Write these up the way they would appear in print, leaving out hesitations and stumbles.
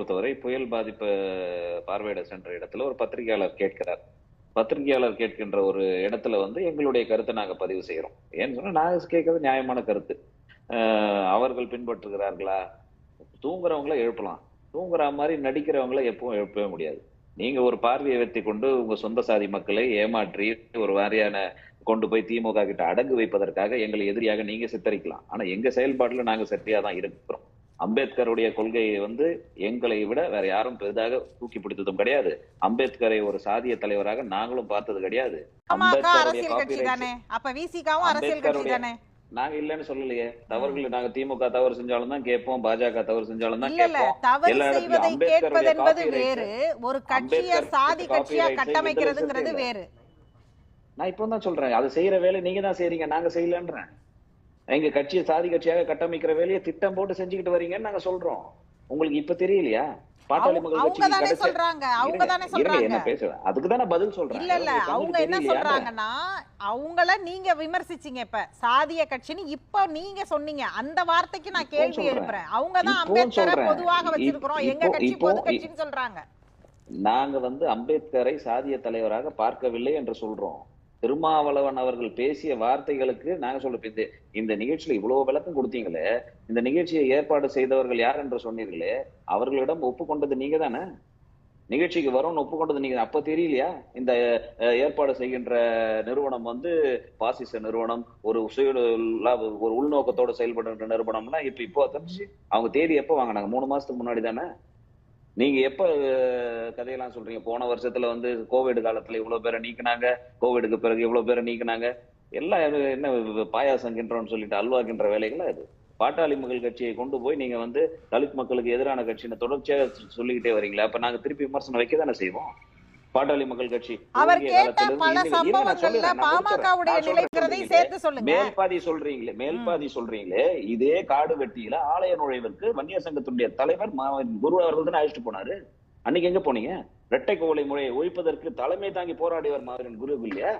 பொறுத்தவரை புயல் பாதிப்பு பார்வையிட சென்ற இடத்துல ஒரு பத்திரிகையாளர் கேட்கிறார். பத்திரிகையாளர் கேட்கின்ற ஒரு இடத்துல வந்து எங்களுடைய கருத்தை நாங்க பதிவு செய்யறோம். ஏன்னு சொன்னா நாங்க கேட்கறது நியாயமான கருத்து. அவர்கள் பின்பற்றுகிறார்களா? தூங்குறவங்கள எழுப்பலாம். தூங்குற மாதிரி நடிக்கிறவங்கள எப்பவும் எழுப்பவே முடியாது. நீங்க ஒரு பார்வையை வைத்து கொண்டு உங்க சொந்த சாதி மக்களை ஏமாற்றி ஒரு வாரியான கொண்டு போய் திமுக கிட்ட அடங்கு வைப்பதற்காக எங்களை எதிரியாக நீங்க சித்தரிக்கலாம். ஆனா எங்க செயல்பாடுல நாங்க சரியா தான் இருக்கிறோம். அம்பேத்கருடைய கொள்கையை வந்து எங்களை விட வேற யாரும் பெரிதாக தூக்கி பிடித்ததும் கிடையாது. அம்பேத்கரை ஒரு சாதிய தலைவராக நாங்களும் பார்த்தது கிடையாது. அம்பேத்கருடைய நாங்க இல்லன்னு சொல்லலையே. தவறுகள் நாங்க திமுக தவறு செஞ்சாலும் தான் கேட்போம், பாஜக தவறு செஞ்சாலும் தான் கேட்போம். எல்லா இடத்துலயும் அம்பேத்கருடைய வேறு. நான் இப்போ தான் சொல்றேன், அது செய்யற வேலை நீங்க தான் செய்றீங்க, நாங்க செய்யலன்றேன். எங்க கட்சியை சாதி கட்சியாக கட்டமைக்கிற வேலையை திட்டம் போட்டு செஞ்சுக்கிட்டு வரீங்கன்னு நாங்க சொல்றோம். உங்களுக்கு இப்ப தெரியலையா? பாட்டாளி மக்கள் கட்சி சொல்றாங்க, அவங்க தானே சொல்றாங்க. என்ன பேசுறேன், அதுக்கு தானே பதில் சொல்றேன். இல்ல இல்ல, அவங்க என்ன சொல்றாங்கன்னா, அவங்கள நீங்க விமர்சிச்சீங்க இப்ப சாதிய கட்சின்னு இப்ப நீங்க சொன்னீங்க. அந்த வார்த்தைக்கு நான் கேள்வி எழுப்புறேன். அவங்க தான் அம்பேத்கரை பொதுவாக வச்சிருக்கிறோம், எங்க கட்சி பொது கட்சின்னு சொல்றாங்க. நாங்க வந்து அம்பேத்கரை சாதிய தலைவராக பார்க்கவில்லை என்று சொல்றோம். திருமாவளவன் அவர்கள் பேசிய வார்த்தைகளுக்கு நாங்க சொல்ல, இந்த நிகழ்ச்சியில இவ்வளவு விளக்கம் கொடுத்தீங்களே, இந்த நிகழ்ச்சியை ஏற்பாடு செய்தவர்கள் யார் என்று சொன்னீர்களே, அவர்களிடம் ஒப்புக்கொண்டது நீங்க தானே? நிகழ்ச்சிக்கு வரும்னு ஒப்புக்கொண்டது நீங்க. அப்ப தெரியலையா இந்த ஏற்பாடு செய்கின்ற நிறுவனம் வந்து பாசிச நிறுவனம், ஒரு ஒரு உள்நோக்கத்தோடு செயல்படுகின்ற நிறுவனம்னா இப்போ தெரிஞ்சு அவங்க தேதி எப்ப வாங்கினாங்க? 3 மாசத்துக்கு முன்னாடி தானே. நீங்க எப்ப கதையெல்லாம் சொல்றீங்க? போன வருஷத்துல வந்து கோவிட் காலத்துல இவ்வளவு பேரை நீக்கினாங்க, கோவிடுக்கு பிறகு இவ்வளவு பேரை நீக்கினாங்க. எல்லாம் என்ன பாயாசம் கின்றோம்னு சொல்லிட்டு அல்வாக்கின்ற வேலைகளா இது? பாட்டாளி மக்கள் கட்சியை கொண்டு போய் நீங்க வந்து தலித் மக்களுக்கு எதிரான கட்சின்னு தொடர்ச்சியாக சொல்லிக்கிட்டே வரீங்களா? அப்ப நாங்க திருப்பி விமர்சனம் வைக்க தானே செய்வோம். பாட்டாளி மக்கள் கட்சி அவர் கேட்ட பல சம்பவங்கள்ல பாமகவுடைய நிலைக்கிறதை சேர்த்து சொல்லுங்க. மேல்பாதி சொல்றீங்களே, இதே காடு வெட்டியில ஆலய நுழைவிற்கு வன்னியர் சங்கத்துடைய தலைவர் குரு அவர்கள் தான் அழைச்சிட்டு போனாரு. அன்னைக்கு எங்க போனீங்க? இரட்டை கோவலை முறையை ஒழிப்பதற்கு தலைமை தாங்கி போராடியவர் மாவீரன் குரு இல்லையா?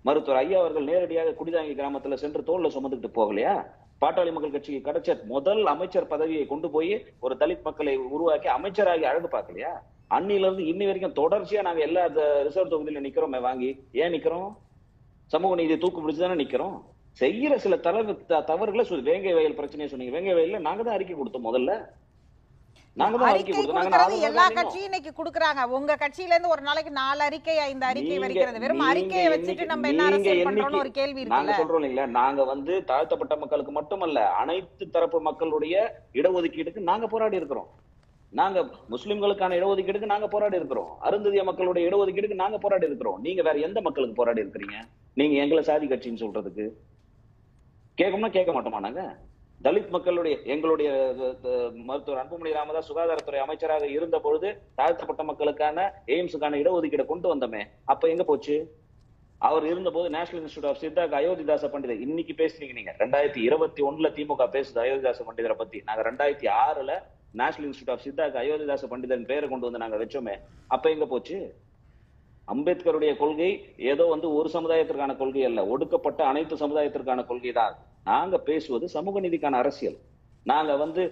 மருத்துவர் ஐயா அவர்கள் நேரடியாக குடிதாங்கி கிராமத்துல சென்று தோல்ல சுமந்துட்டு போகலையா? பாட்டாளி மக்கள் கட்சிக்கு கிடைச்ச முதல் அமைச்சர் பதவியை கொண்டு போய் ஒரு தலித் மக்களை உருவாக்கி அமைச்சராகி அழகு பார்க்கலையா? அன்னில இருந்து இன்னி வரைக்கும் தொடர்ச்சியா நாங்க எல்லா ரிசர்வ் தொகுதியில நிக்கிறோமே. வாங்கி ஏன் நிக்கிறோம்? சமூக நீதி தூக்கு பிடிச்சுதானே நிக்கிறோம். செய்யற சில தவறுகளை வேங்கை வயல் பிரச்சனையை சொன்னீங்க. வேங்கை வயல்ல நாங்க தான் அறிக்கை கொடுத்தோம். முதல்ல நாங்க தான் அறிக்கை கொடுத்தோம். எல்லா கட்சியும் இன்னைக்கு கொடுக்குறாங்க. உங்க கட்சியில இருந்து ஒரு நாளைக்கு 4 அறிக்கை 5 அறிக்கை வருகிறது. வெறும் அறிக்கையை வச்சுட்டு நம்ம என்ன அரசியல் பண்றோம்னு ஒரு கேள்வி இருக்கு. நாங்க சொல்றோம் இல்லைங்களா, நாங்க வந்து தாழ்த்தப்பட்ட மக்களுக்கு மட்டுமல்ல, அனைத்து தரப்பு மக்களுடைய இடஒதுக்கீடுக்கு நாங்க போராடி இருக்கிறோம். நாங்க முஸ்லிம்களுக்கான இடஒதுக்கீடுக்கு நாங்க போராடி இருக்கிறோம். அருந்ததிய மக்களுடைய இடஒதுக்கீடுக்கு நாங்க போராடி இருக்கிறோம். நீங்க வேற எந்த மக்களுக்கு போராடி இருக்கிறீங்க? நீங்க எங்களை சாதி கட்சின்னு சொல்றதுக்கு கேட்கணும்னா கேட்க மாட்டோமா? நாங்க தலித் மக்களுடைய எங்களுடைய மருத்துவர் அன்புமணி ராமதாஸ் சுகாதாரத்துறை அமைச்சராக இருந்த பொழுது தாழ்த்தப்பட்ட மக்களுக்கான எய்ம்ஸுக்கான இடஒதுக்கீடை கொண்டு வந்தோமே, அப்ப எங்க போச்சு? அவர் இருந்த போது நேஷனல் இன்ஸ்டியூட் ஆஃப் சித்தாக்கு அயோத்திதாச பண்டிதர் இன்னைக்கு பேசுனீங்க. நீங்க 2021 திமுக பேசுது அயோத்திதாச பண்டிதரை பத்தி. நாங்க 2006 நேஷனல் இன்ஸ்டியூட் ஆஃப் சித்தாக்கு அயோத்திதாச பண்டிதன் பேரை கொண்டு வந்து நாங்க வச்சோமே, அப்ப எங்க போச்சு? அம்பேத்கருடைய கொள்கை ஏதோ வந்து ஒரு சமுதாயத்திற்கான கொள்கை அல்ல, ஒடுக்கப்பட்ட அனைத்து சமுதாயத்திற்கான கொள்கை தான். நாங்க பேசுவது சமூக நீதிக்கான அரசியல். நாங்க வந்து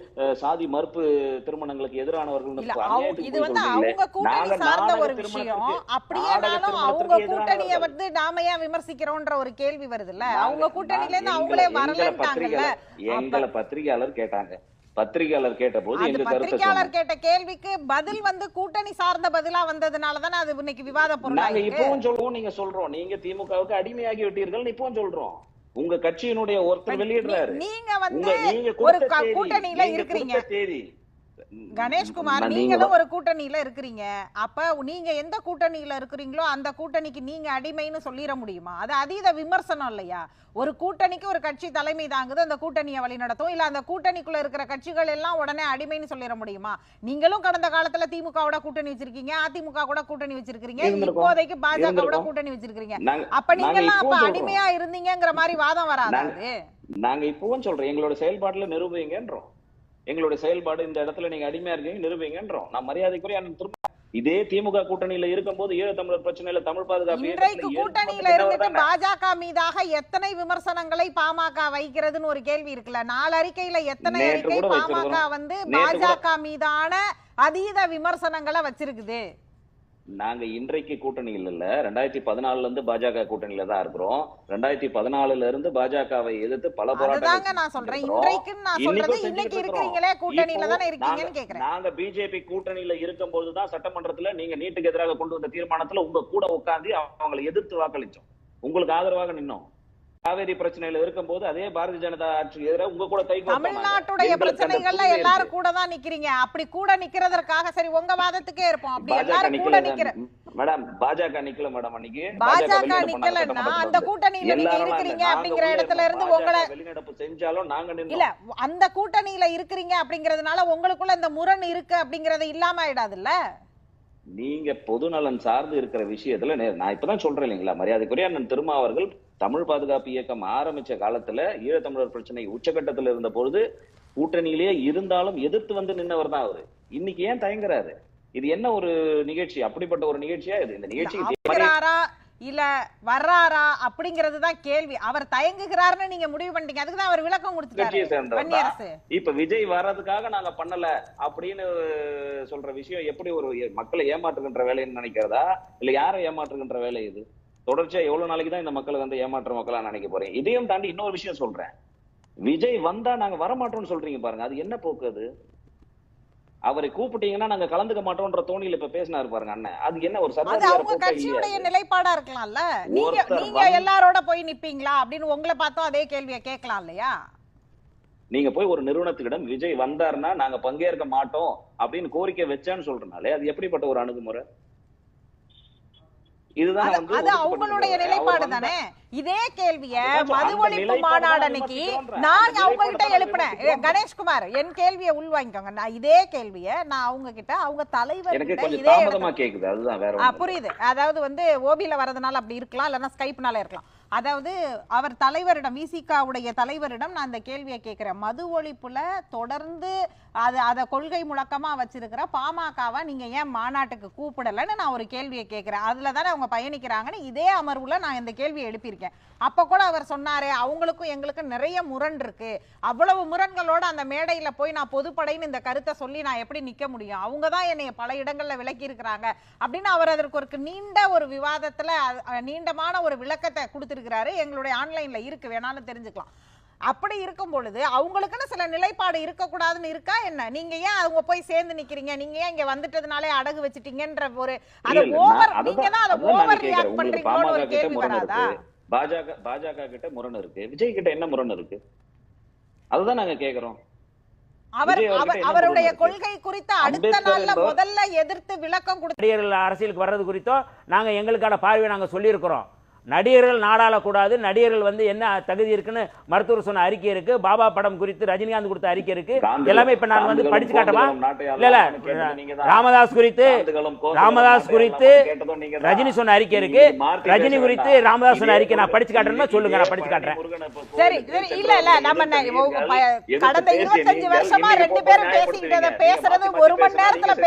சாதி மறுப்பு திருமணங்களுக்கு எதிரானவர்கள். இது வந்து அவங்க கூட்டணி சார்ந்த ஒரு விஷயம். அப்படியானாலும் அவங்க கூட்டணியை வந்து நாம ஏன் விமர்சிக்கிறோம்ன்ற ஒரு கேள்வி வருதுல்ல. அவங்க கூட்டணியில இருந்து அவங்களே வரலன்றாங்கல்ல. எங்களை பத்திரிகையாளர் கேட்டாங்க. பத்திரிகையாளர் கேட்ட போது பத்திரிகையாளர் கேட்ட கேள்விக்கு பதில் வந்து கூட்டணி சார்ந்த பதிலா வந்ததுனால தானே அது இன்னைக்கு விவாத பொருள். நாங்க இப்பவும் சொல்றோம், நீங்க சொல்றோம் நீங்க திமுகவுக்கு அடிமையாகி விட்டீர்கள் இப்பவும் சொல்றோம். உங்க கட்சியினுடைய ஒருத்தர் வெளியிடுறாரு. நீங்க வந்து ஒரு கூட்டணியில இருக்கிறீங்க கணேஷ்குமார், நீங்களும் ஒரு கூட்டணியில இருக்கிறீங்க. அப்ப நீங்க எந்த கூட்டணியில இருக்கிறீங்களோ அந்த கூட்டணிக்கு நீங்க அடிமைன்னு சொல்லிட முடியுமா? அது அதீத விமர்சனம் இல்லையா? ஒரு கூட்டணிக்கு ஒரு கட்சி தலைமை தாங்குது, அந்த கூட்டணியை வழி நடத்தும். இல்ல அந்த கூட்டணிக்குள்ள இருக்கிற கட்சிகள் எல்லாம் உடனே அடிமைன்னு சொல்லிட முடியுமா? நீங்களும் கடந்த காலத்துல திமுகவோட கூட்டணி வச்சிருக்கீங்க, அதிமுக கூட கூட்டணி வச்சிருக்கீங்க, இப்போதைக்கு பாஜகவோட கூட்டணி வச்சிருக்கீங்க. அப்ப நீங்க எல்லாம் அப்ப அடிமையா இருந்தீங்கிற மாதிரி வாதம் வராது. நாங்க இப்பவும் சொல்றோம், எங்களோட செயல்பாட்டுல நிரூபிங்கன்றோம். எங்களுடைய செயல்பாடு இந்த இடத்துல நீங்க அடிமையா இருக்கீங்க நிரூபிங்கன்றோம். நான் மரியாதைக்குரிய இதே திமுக கூட்டணியில இருக்கும்போது ஈழத்தமிழர் பிரச்சனையில தமிழ் பாதுகாப்பு இன்றைக்கு கூட்டணியில இருந்துட்டு பாஜக மீதாக எத்தனை விமர்சனங்களை பாமக வைக்கிறதுன்னு ஒரு கேள்வி இருக்குல்ல. 4 அறிக்கையில எத்தனை அறிக்கை பாமக வந்து பாஜக மீதான அதீத விமர்சனங்களை வச்சிருக்குது? நாங்க இன்றைக்கு கூட்டணியில் இல்ல, 2014 இருந்து பாஜக கூட்டணியில தான் இருக்கிறோம். 2014 இருந்து பாஜகவை எதிர்த்து பல போராட்டங்கள் நான் சொல்றேன். இன்றைக்கு நான் சொல்றது இன்னைக்கு இருக்கீங்களே கூட்டணியில தானே இருக்கீங்கன்னு கேக்குறேன். நாங்க பிஜேபி கூட்டணியில இருக்கும்போது தான் சட்டமன்றத்துல நீங்க நீட்டுக்கு எதிராக கொண்டு வந்த தீர்மானத்துல உங்க கூட உட்கார்ந்து அவங்களை எதிர்த்து வாக்களிச்சோம், உங்களுக்கு ஆதரவாக நின்னோம். காவேரி பிரச்சனையில இருக்கும்போது அதே பாரதிய ஜனதா ஆட்சிக்கு எதிராக உங்க கூட கை தமிழ்நாட்டுடைய பிரச்சனைகள்ல எல்லாரும் கூட தான் நிக்கிறீங்க. அப்படி கூட நிக்கிறதற்காக சரி உங்க வாதத்துக்கே இருப்போம். அப்படி எல்லாரும் கூட நிக்கிற மேடம் பாஜக நிக்கல மேடம். அன்னைக்கு பாஜக நிக்கலன்னா அந்த கூட்டணியில நீங்க இருக்கிறீங்க அப்படிங்கிற இடத்துல இருந்து உங்களை வெளிநடப்பு செஞ்சாலும் நாங்க இல்ல அந்த கூட்டணியில இருக்கிறீங்க அப்படிங்கறதுனால உங்களுக்குள்ள இந்த முரண் இருக்கு அப்படிங்கறது இல்லாம ஆயிடாதுல்ல. நீங்க பொதுநலன் சார்ந்து இருக்கிற விஷயத்துல நான் இப்பதான் சொல்றேன் இல்லைங்களா, மரியாதைக்குரிய அண்ணன் திருமாவர்கள் தமிழ் பாதுகாப்பு இயக்கம் ஆரம்பிச்ச காலத்துல ஈழத்தமிழர் பிரச்சனை உச்சகட்டத்துல இருந்த பொழுது கூட்டணியிலேயே இருந்தாலும் எதிர்த்து வந்து நின்னவர் தான் அவரு. இன்னைக்கு ஏன் தயங்குறாரு? இது என்ன ஒரு நிகழ்ச்சி? அப்படிப்பட்ட ஒரு நிகழ்ச்சியா இது? இந்த நிகழ்ச்சி இல்ல வர்றாரா அப்படிங்கிறது தான் கேள்வி. அவர் தயங்குகிறாருன்னு நீங்க முடிவு பண்ணிட்டீங்க, அதுக்கு தான் அவர் விளக்கம் கொடுத்துட்டாரு. இப்ப விஜய் வர்றதுக்காக நாங்க பண்ணல அப்படின்னு சொல்ற விஷயம் எப்படி ஒரு மக்களை ஏமாற்றுகின்ற வேலைன்னு நினைக்கிறதா, இல்ல யாரை ஏமாற்றுகின்ற வேலை இது? தொடர்ச்சியா எவ்வளவு நாளைக்கு தான் இந்த மக்களை வந்து ஏமாற்ற மக்களா நினைக்க போறேன்? இதையும் தாண்டி இன்னொரு விஷயம் சொல்றேன், விஜய் வந்தா நாங்க வரமாட்டோம்னு சொல்றீங்க பாருங்க, அது என்ன போக்கு? அது அவரை கூப்பிட்டீங்கன்னா நாங்க கலந்துக்க மாட்டோம்ன்ற தோணியில இப்ப பேசினாரு பாருங்க அண்ணன், அது என்ன ஒரு கட்சியுடைய நிலைப்பாடா இருக்கலாம்ல? நீங்க எல்லாரோட போய் நிப்பீங்களா அப்படின்னு உங்களை பார்த்தோம் அதே கேள்வியை கேட்கலாம் இல்லையா? நீங்க போய் ஒரு நிறுவனத்துக்கிடம் விஜய் வந்தாருன்னா நாங்க பங்கேற்க மாட்டோம் அப்படின்னு கோரிக்கை வச்சான்னு சொல்றனாலே அது எப்படிப்பட்ட ஒரு அணுகுமுறை? இதுதான் அது அவங்களுடைய நிலைப்பாடு தானே. இதே கேள்விய மது ஒழிப்பு மாநாடு அன்னைக்கு நான் அவங்க கிட்ட எழுப்பினேன். கணேஷ்குமார் என் கேள்வியை உள்வாங்கிக்கோங்க. நான் இதே கேள்விய நான் அவங்க கிட்ட அவங்க தலைவர் புரியுது. அதாவது வந்து ஓபில வரதுனால அப்படி இருக்கலாம், இல்லைன்னா ஸ்கைப்னால இருக்கலாம். அதாவது அவர் தலைவரிடம் விசிகாவுடைய தலைவரிடம் நான் இந்த கேள்வியை கேட்கிறேன். மது ஒழிப்புல தொடர்ந்து அதை கொள்கை முழக்கமா வச்சிருக்கிற பாமகவை நீங்க ஏன் மாநாட்டுக்கு கூப்பிடலன்னு நான் ஒரு கேள்வியை கேட்கிறேன். அதுலதானே அவங்க பயணிக்கிறாங்கன்னு இதே அமர்வுல நான் இந்த கேள்வியை எழுப்பியிருக்கேன். அப்ப கூட அவர் சொன்னாரு அவங்களுக்கும் எங்களுக்கும் நிறைய முரண் இருக்கு, அவ்வளவு முரண்களோட அந்த மேடையில போய் நான் பொதுப்படைன்னு இந்த கருத்தை சொல்லி நான் எப்படி நிக்க முடியும், அவங்கதான் என்னைய பல இடங்கள்ல விளக்கி இருக்கிறாங்க அப்படின்னு அவர் அதற்கு ஒரு நீண்ட ஒரு விவாதத்துல நீண்டமான ஒரு விளக்கத்தை கொடுத்திருக்கிறாரு. எங்களுடைய ஆன்லைன்ல இருக்கு, வேணாலும் தெரிஞ்சுக்கலாம். அப்படி இருக்கும் பொழுது அவங்களுக்குன்னு சில நிலைப்பாடு இருக்க கூடாதுன்னு இருக்கா என்ன? நீங்க ஏன் அவங்க போய் சேர்ந்து நிக்கிறீங்க, நீங்க ஏன் இங்க வந்துட்டதுனாலே அடகு வச்சுட்டீங்கன்ற ஒரு அத ஓவர் நீங்க தான் அத ஓவர் ரியாக்ட் பண்றீங்களோன்னு ஒரு கேள்வி வராதா? பாஜக கிட்ட முரண் இருக்கு, விஜய் கிட்ட என்ன முரண் இருக்கு? அதுதான் நாங்க கேக்குறோம். அவருடைய கொள்கை குறித்து அடுத்த நாள்ல முதல்ல எதிர்த்து விளக்கம் கொடுத்து நடிகர்கள் அரசியலுக்கு வர்றது குறித்தோ நாங்க எங்களுக்கான பார்வையை நாங்க சொல்லி இருக்கிறோம். நடிகர்கள் நாடாளக்கூடாது, நடிகர்கள் வந்து என்ன தகுதி இருக்குன்னு மருத்துவர் சொன்ன அறிக்கை இருக்கு, பாபா படம் குறித்து ரஜினிகாந்த் கொடுத்த அறிக்கை இருக்கு, எல்லாமே இப்ப நான் வந்து படிச்சு காட்டவா? இல்ல ராமதாஸ் குறித்து ரஜினி சொன்ன அறிக்கை இருக்கு, ரஜினி குறித்து ராமதாஸ் சொன்ன அறிக்கை நான் படிச்சு காட்டுறேன்னா சொல்லுங்க, நான் படிச்சு காட்டுறேன். சரி இல்ல இல்ல நம்ம கடந்த 25 வருஷமா 2 பேரும் பேசிக்கிட்டத பேசுறது 1 மணி நேரத்துல